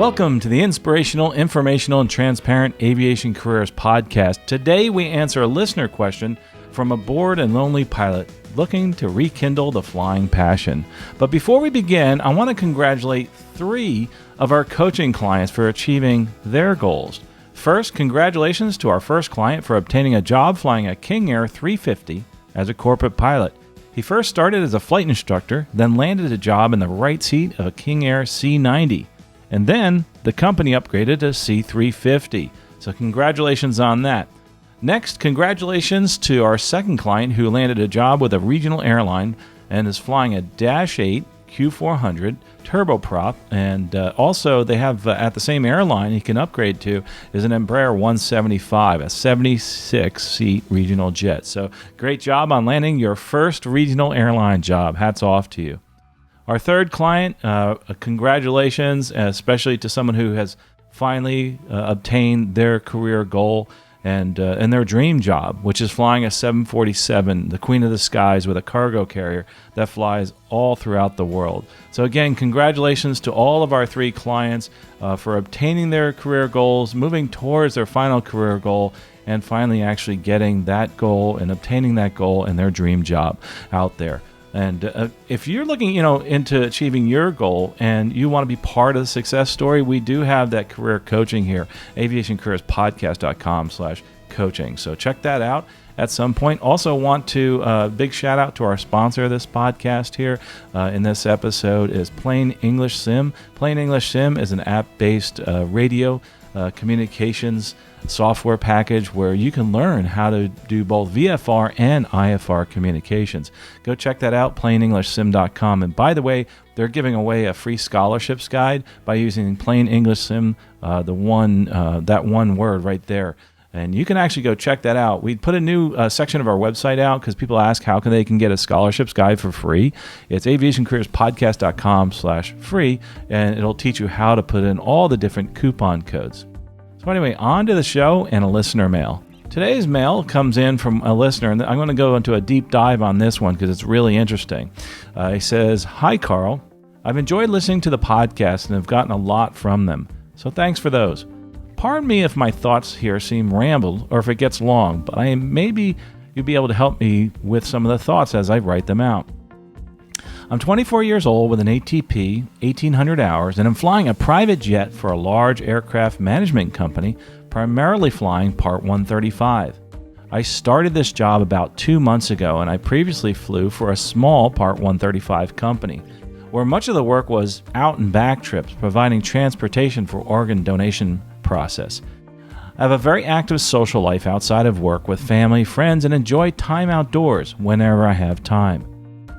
Welcome to the Inspirational, Informational, and Transparent Aviation Careers Podcast. Today we answer a listener question from a bored and lonely pilot looking to rekindle the flying passion. But before we begin, I want to congratulate 3 of our coaching clients for achieving their goals. First, congratulations to our first client for obtaining a job flying a King Air 350 as a corporate pilot. He first started as a flight instructor, then landed a job in the right seat of a King Air C90. And then the company upgraded to C350. So congratulations on that. Next, congratulations to our second client who landed a job with a regional airline and is flying a Dash-8 Q400 turboprop. And also they have at the same airline he can upgrade to is an Embraer E175, a 76-seat regional jet. So great job on landing your first regional airline job. Hats off to you. Our third client, congratulations, especially to someone who has finally obtained their career goal and their dream job, which is flying a 747, the queen of the skies, with a cargo carrier that flies all throughout the world. So again, congratulations to all of our 3 clients for obtaining their career goals, moving towards their final career goal, and finally actually getting that goal and obtaining that goal and their dream job out there. And if you're looking, into achieving your goal and you want to be part of the success story, we do have that career coaching here, aviationcareerspodcast.com/coaching. So check that out at some point. Also want to big shout out to our sponsor of this podcast here in this episode is Plain English Sim. Plain English Sim is an app-based radio communications software package where you can learn how to do both VFR and IFR communications. Go check that out, plainenglishsim.com. And by the way, they're giving away a free scholarships guide by using Plain English Sim, that one word right there. And you can actually go check that out. We put a new section of our website out because people ask how they can get a scholarships guide for free. It's aviationcareerspodcast.com/free, and it'll teach you how to put in all the different coupon codes. So anyway, on to the show and a listener mail. Today's mail comes in from a listener, and I'm going to go into a deep dive on this one because it's really interesting. He says, "Hi, Carl. I've enjoyed listening to the podcast and have gotten a lot from them. So thanks for those. Pardon me if my thoughts here seem rambled or if it gets long, but maybe you'll be able to help me with some of the thoughts as I write them out. I'm 24 years old with an ATP, 1,800 hours, and I'm flying a private jet for a large aircraft management company, primarily flying Part 135. I started this job about 2 months ago, and I previously flew for a small Part 135 company, where much of the work was out and back trips, providing transportation for organ donation process. I have a very active social life outside of work with family, friends, and enjoy time outdoors whenever I have time.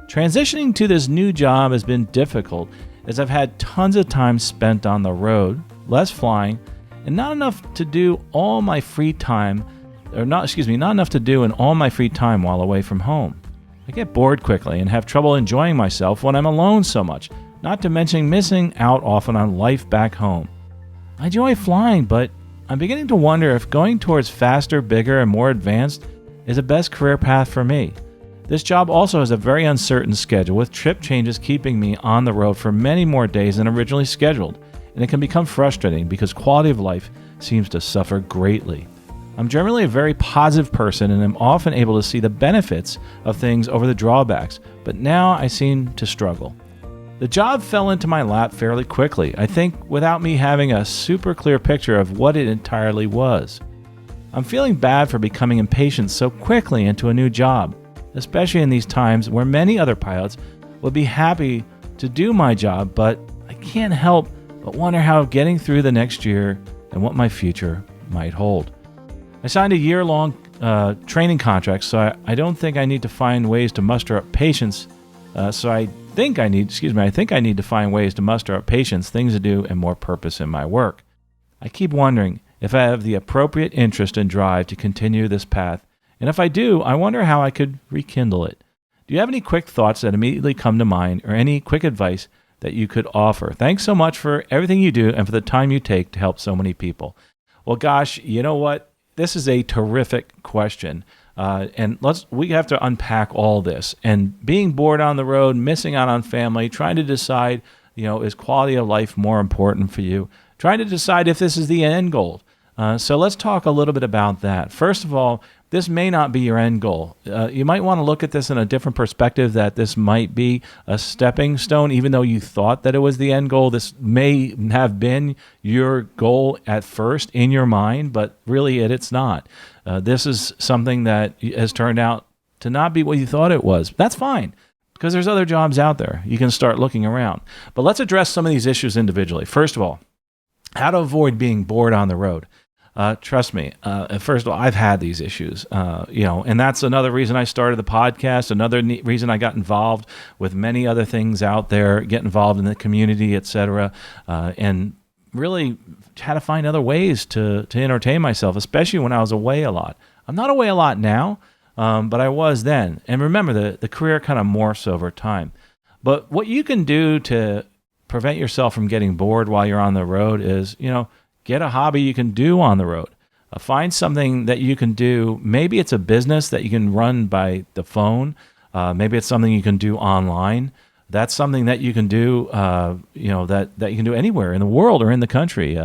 Transitioning to this new job has been difficult as I've had tons of time spent on the road, less flying, and not enough to do in all my free time while away from home. I get bored quickly and have trouble enjoying myself when I'm alone so much, not to mention missing out often on life back home. I enjoy flying, but I'm beginning to wonder if going towards faster, bigger, and more advanced is the best career path for me. This job also has a very uncertain schedule, with trip changes keeping me on the road for many more days than originally scheduled, and it can become frustrating because quality of life seems to suffer greatly. I'm generally a very positive person and am often able to see the benefits of things over the drawbacks, but now I seem to struggle. The job fell into my lap fairly quickly, I think without me having a super clear picture of what it entirely was. I'm feeling bad for becoming impatient so quickly into a new job, especially in these times where many other pilots would be happy to do my job, but I can't help but wonder how getting through the next year and what my future might hold. I signed a year-long training contract, so I don't think I need to find ways to muster up patience. I think I need to find ways to muster up patience, things to do, and more purpose in my work. I keep wondering if I have the appropriate interest and drive to continue this path, and if I do, I wonder how I could rekindle it. Do you have any quick thoughts that immediately come to mind, or any quick advice that you could offer? Thanks so much for everything you do and for the time you take to help so many people." Well, gosh, you know what? This is a terrific question. And we have to unpack all this. And being bored on the road, missing out on family, trying to decide, is quality of life more important for you? trying to decide if this is the end goal. So let's talk a little bit about that. First of all, this may not be your end goal. You might want to look at this in a different perspective, that this might be a stepping stone. Even though you thought that it was the end goal, this may have been your goal at first in your mind, but really it's not. This is something that has turned out to not be what you thought it was. That's fine, because there's other jobs out there. You can start looking around. But let's address some of these issues individually. First of all, how to avoid being bored on the road. Trust me. First of all, I've had these issues, and that's another reason I started the podcast. Another reason I got involved with many other things out there, get involved in the community, etc., and really had to find other ways to entertain myself, especially when I was away a lot. I'm not away a lot now, but I was then. And remember, the career kind of morphs over time. But what you can do to prevent yourself from getting bored while you're on the road is, get a hobby you can do on the road. Find something that you can do. Maybe it's a business that you can run by the phone. Maybe it's something you can do online. That's something that you can do, that you can do anywhere in the world or in the country.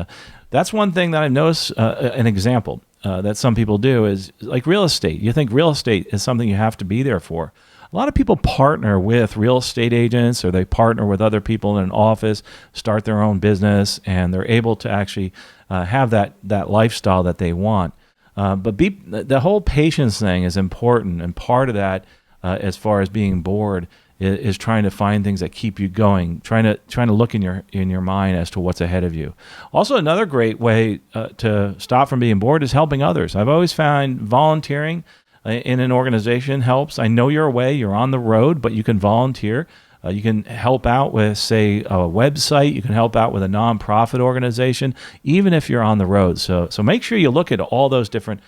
That's one thing that I've noticed, an example that some people do is like real estate. You think real estate is something you have to be there for. A lot of people partner with real estate agents, or they partner with other people in an office, start their own business, and they're able to actually have that lifestyle that they want. But the whole patience thing is important, and part of that, as far as being bored, is trying to find things that keep you going, trying to look in your mind as to what's ahead of you. Also, another great way to stop from being bored is helping others. I've always found volunteering in an organization helps. I know you're away, you're on the road, but you can volunteer. You can help out with, say, a website. You can help out with a nonprofit organization, even if you're on the road. So make sure you look at all those different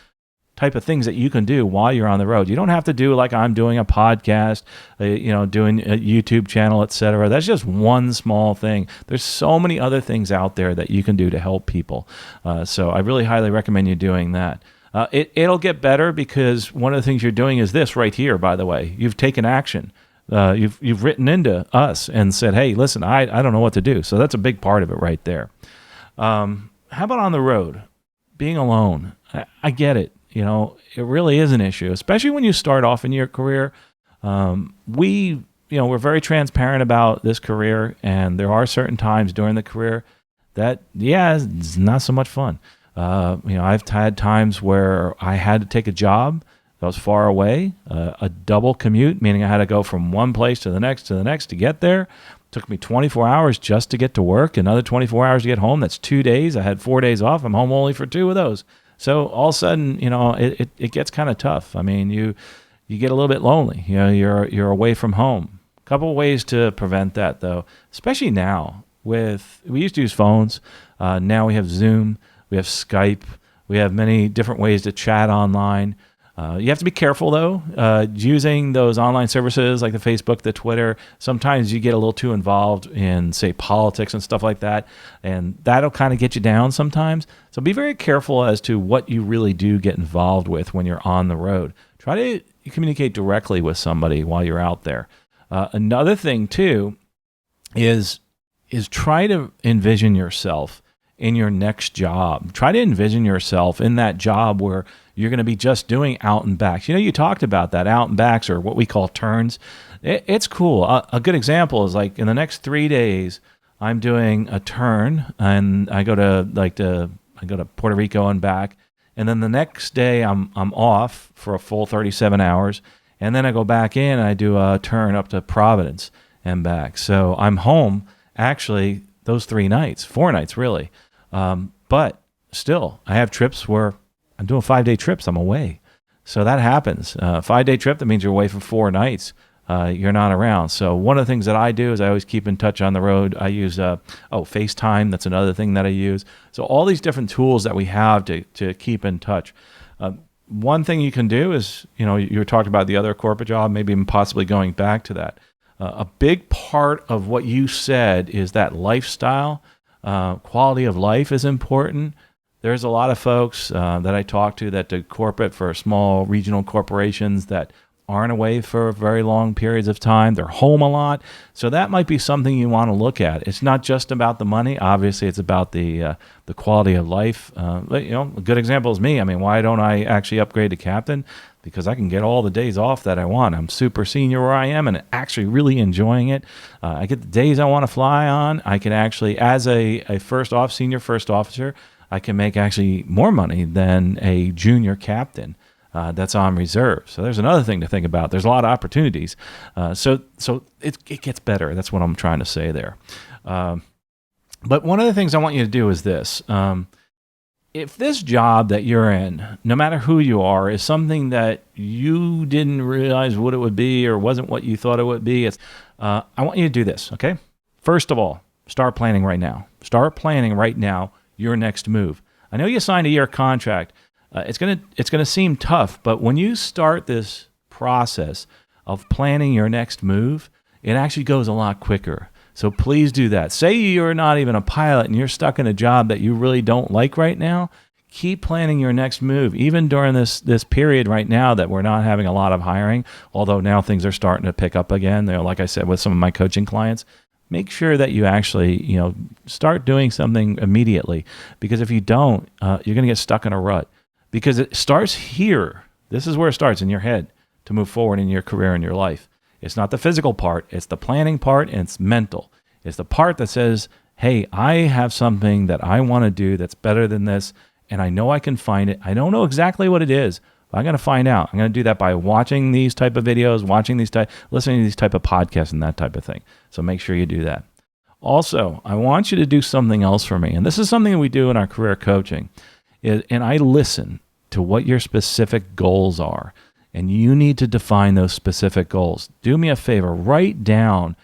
type of things that you can do while you're on the road. You don't have to do like I'm doing a podcast, doing a YouTube channel, etc. That's just one small thing. There's so many other things out there that you can do to help people. So I really highly recommend you doing that. It'll get better, because one of the things you're doing is this right here, by the way. You've taken action. You've written into us and said, hey, listen, I don't know what to do. So that's a big part of it right there. How about on the road? Being alone. I get it. It really is an issue, especially when you start off in your career. We're very transparent about this career, and there are certain times during the career that, it's not so much fun. I've had times where I had to take a job that was far away, a double commute, meaning I had to go from one place to the next to get there. It took me 24 hours just to get to work, another 24 hours to get home. That's 2 days. I had 4 days off. I'm home only for 2 of those. So all of a sudden, it gets kind of tough. I mean, you get a little bit lonely. You're away from home. A couple of ways to prevent that, though, especially now. We used to use phones. Now we have Zoom. We have Skype. We have many different ways to chat online. You have to be careful, though. Using those online services like the Facebook, the Twitter, sometimes you get a little too involved in, say, politics and stuff like that, and that'll kind of get you down sometimes. So be very careful as to what you really do get involved with when you're on the road. Try to communicate directly with somebody while you're out there. Another thing, too, is try to envision yourself in your next job. Try to envision yourself in that job where you're going to be just doing out and backs. You talked about that, out and backs, or what we call turns. It's cool. A good example is like in the next 3 days, I'm doing a turn, and I go to Puerto Rico and back, and then the next day I'm off for a full 37 hours, and then I go back in and I do a turn up to Providence and back. So I'm home actually those 3 nights, 4 nights really. But still, I have trips where I'm doing 5-day trips. I'm away. So that happens. 5-day trip, that means you're away for 4 nights. You're not around. So one of the things that I do is I always keep in touch on the road. I use FaceTime. That's another thing that I use. So all these different tools that we have to keep in touch. One thing you can do is, you were talking about the other corporate job, maybe even possibly going back to that. A big part of what you said is that lifestyle, quality of life is important. There's a lot of folks that I talk to that do corporate for small regional corporations that aren't away for very long periods of time. They're home a lot. So that might be something you want to look at. It's not just about the money. Obviously, it's about the quality of life. A good example is me. I mean, why don't I actually upgrade to captain? Because I can get all the days off that I want. I'm super senior where I am and actually really enjoying it. I get the days I want to fly on. I can actually, as a senior first officer, I can make actually more money than a junior captain that's on reserve. So there's another thing to think about. There's a lot of opportunities. So it gets better. That's what I'm trying to say there. But one of the things I want you to do is this. If this job that you're in, no matter who you are, is something that you didn't realize what it would be or wasn't what you thought it would be, I want you to do this, okay? First of all, start planning right now. Start planning right now your next move. I know you signed a year contract. It's gonna seem tough, but when you start this process of planning your next move, it actually goes a lot quicker. So please do that. Say you're not even a pilot and you're stuck in a job that you really don't like right now. Keep planning your next move, even during this period right now that we're not having a lot of hiring, although now things are starting to pick up again. Like I said, with some of my coaching clients, make sure that you actually start doing something immediately, because if you don't, you're going to get stuck in a rut, because it starts here. This is where it starts, in your head, to move forward in your career and your life. It's not the physical part. It's the planning part, and it's mental. It's the part that says, hey, I have something that I want to do that's better than this, and I know I can find it. I don't know exactly what it is, but I'm going to find out. I'm going to do that by watching these type of videos, listening to these type of podcasts and that type of thing. So make sure you do that. Also, I want you to do something else for me, and this is something we do in our career coaching, and I listen to what your specific goals are. And you need to define those specific goals. Do me a favor, write down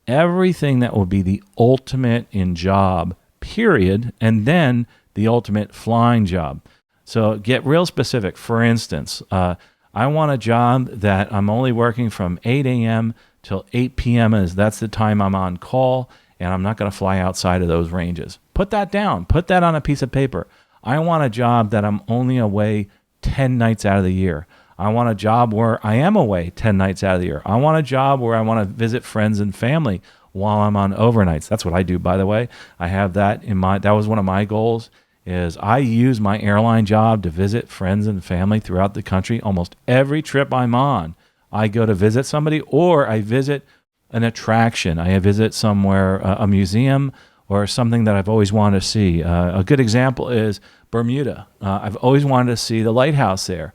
everything that will be the ultimate in job, period, and then the ultimate flying job. So get real specific. For instance, I want a job that I'm only working from 8 a.m. till 8 p.m. That's the time I'm on call, and I'm not going to fly outside of those ranges. Put that down. Put that on a piece of paper. I want a job that I'm only away 10 nights out of the year. I want a job where I am away 10 nights out of the year. I want a job where I want to visit friends and family while I'm on overnights. That's what I do, by the way. I have that that was one of my goals, is I use my airline job to visit friends and family throughout the country. Almost every trip I'm on, I go to visit somebody, or I visit an attraction. I visit somewhere, a museum, or something that I've always wanted to see. A good example is Bermuda. I've always wanted to see the lighthouse there.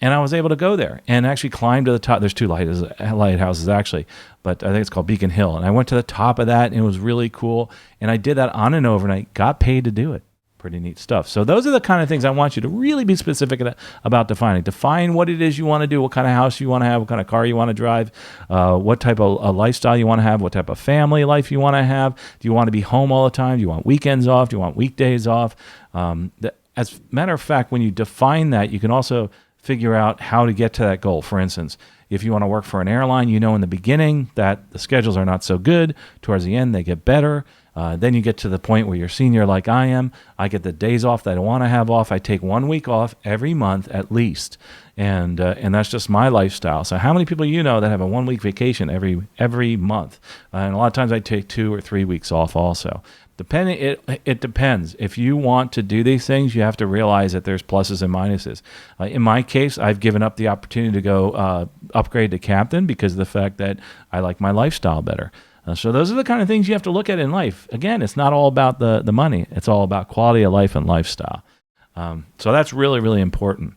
And I was able to go there and actually climb to the top. There's two lighthouses actually, but I think it's called Beacon Hill. And I went to the top of that, and it was really cool. And I did that on an overnight, got paid to do it. Pretty neat stuff. So those are the kind of things I want you to really be specific about defining. Define what it is you want to do, what kind of house you want to have, what kind of car you want to drive, what type of lifestyle you want to have, what type of family life you want to have. Do you want to be home all the time? Do you want weekends off? Do you want weekdays off? As a matter of fact, when you define that, you can also figure out how to get to that goal. For instance, if you want to work for an airline, in the beginning that the schedules are not so good. Towards the end, they get better. Then you get to the point where you're senior like I am. I get the days off that I want to have off. I take 1 week off every month at least. And that's just my lifestyle. So how many people that have a 1 week vacation every month? And a lot of times I take 2 or 3 weeks off also. It depends. If you want to do these things, you have to realize that there's pluses and minuses. In my case, I've given up the opportunity to go upgrade to captain because of the fact that I like my lifestyle better. So those are the kind of things you have to look at in life. Again, it's not all about the money. It's all about quality of life and lifestyle. So that's really, really important.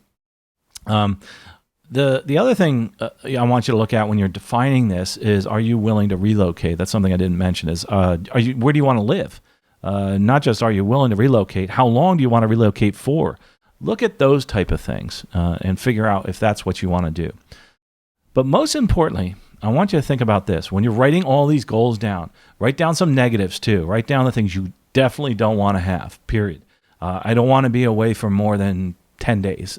The other thing I want you to look at when you're defining this is, are you willing to relocate? That's something I didn't mention. Is where do you want to live? Not just are you willing to relocate, how long do you want to relocate for? Look at those type of things and figure out if that's what you want to do. But most importantly, I want you to think about this. When you're writing all these goals down, write down some negatives too. Write down the things you definitely don't want to have, period. I don't want to be away for more than 10 days.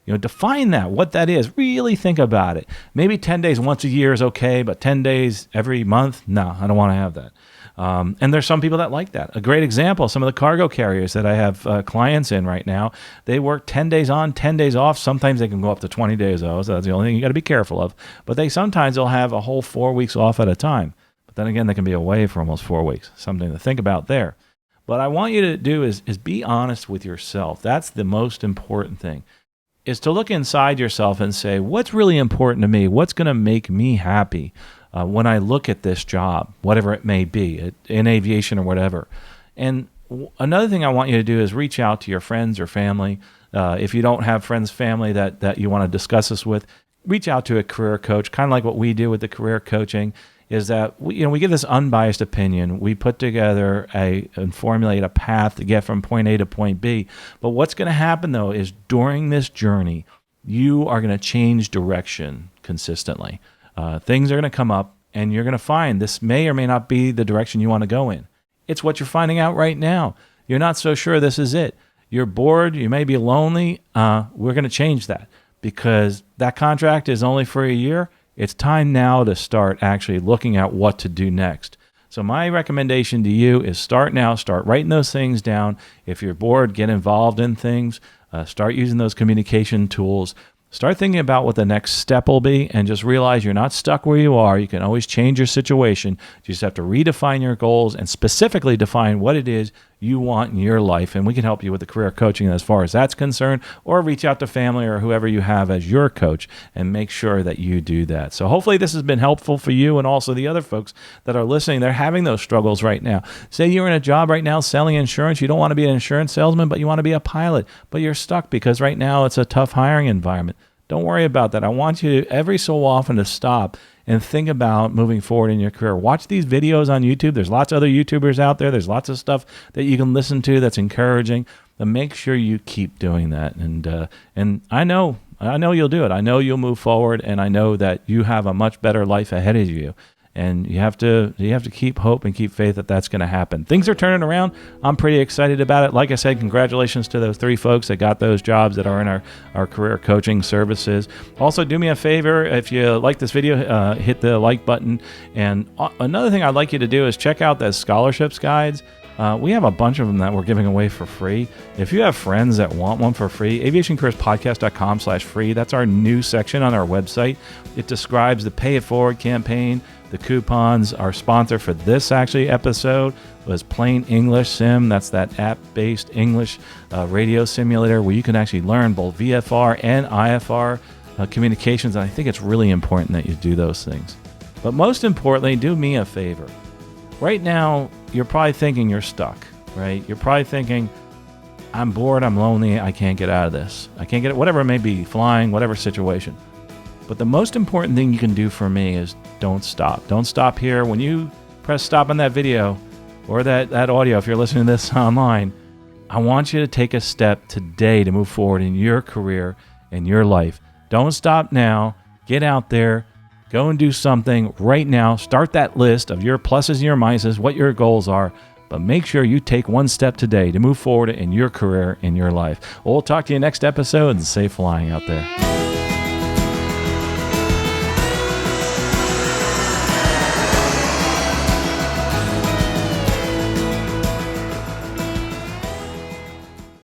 Define that, what that is. Really think about it. Maybe 10 days once a year is okay, but 10 days every month, no, I don't want to have that. And there's some people that like that. A great example, some of the cargo carriers that I have clients in right now, they work 10 days on, 10 days off. Sometimes they can go up to 20 days off. So that's the only thing you got to be careful of. But sometimes they'll have a whole 4 weeks off at a time. But then again, they can be away for almost 4 weeks. Something to think about there. What I want you to do is be honest with yourself. That's the most important thing, is to look inside yourself and say, what's really important to me? What's going to make me happy when I look at this job, whatever it may be, in aviation or whatever. And another thing I want you to do is reach out to your friends or family. If you don't have friends, family that you want to discuss this with, reach out to a career coach, kind of like what we do with the career coaching, is that we give this unbiased opinion. We put together and formulate a path to get from point A to point B. But what's going to happen, though, is during this journey, you are going to change direction consistently. Things are going to come up, and you're going to find this may or may not be the direction you want to go in. It's what you're finding out right now. You're not so sure this is it. You're bored. You may be lonely. We're going to change that, because that contract is only for a year. It's time now to start actually looking at what to do next. So my recommendation to you is start now. Start writing those things down. If you're bored, get involved in things. Start using those communication tools. Start thinking about what the next step will be, and just realize you're not stuck where you are. You can always change your situation. You just have to redefine your goals and specifically define what it is you want in your life. And we can help you with the career coaching as far as that's concerned, or reach out to family or whoever you have as your coach and make sure that you do that. So hopefully this has been helpful for you and also the other folks that are listening. They're having those struggles right now. Say you're in a job right now selling insurance. You don't want to be an insurance salesman, but you want to be a pilot, but you're stuck because right now it's a tough hiring environment. Don't worry about that. I want you every so often to stop and think about moving forward in your career. Watch these videos on YouTube. There's lots of other YouTubers out there. There's lots of stuff that you can listen to that's encouraging. But make sure you keep doing that. And I know you'll do it. I know you'll move forward, and I know that you have a much better life ahead of you. And you have to keep hope and keep faith that that's going to happen. Things are turning around. I'm pretty excited about it. Like I said, congratulations to those 3 folks that got those jobs that are in our career coaching services. Also, do me a favor. If you like this video, hit the like button. And another thing I'd like you to do is check out the scholarships guides. We have a bunch of them that we're giving away for free. If you have friends that want one for free, aviationcareerspodcast.com/free. That's our new section on our website. It describes the Pay It Forward campaign, the coupons. Our sponsor for this episode was Plain English Sim. That's that app-based English radio simulator where you can actually learn both VFR and IFR communications. And I think it's really important that you do those things. But most importantly, do me a favor. Right now, you're probably thinking you're stuck, right? You're probably thinking, I'm bored, I'm lonely, I can't get out of this. I can't get it, whatever it may be, flying, whatever situation. But the most important thing you can do for me is don't stop. Don't stop here. When you press stop on that video or that audio, if you're listening to this online, I want you to take a step today to move forward in your career and your life. Don't stop now. Get out there. Go and do something right now. Start that list of your pluses and your minuses, what your goals are, but make sure you take one step today to move forward in your career, in your life. We'll talk to you next episode, and safe flying out there.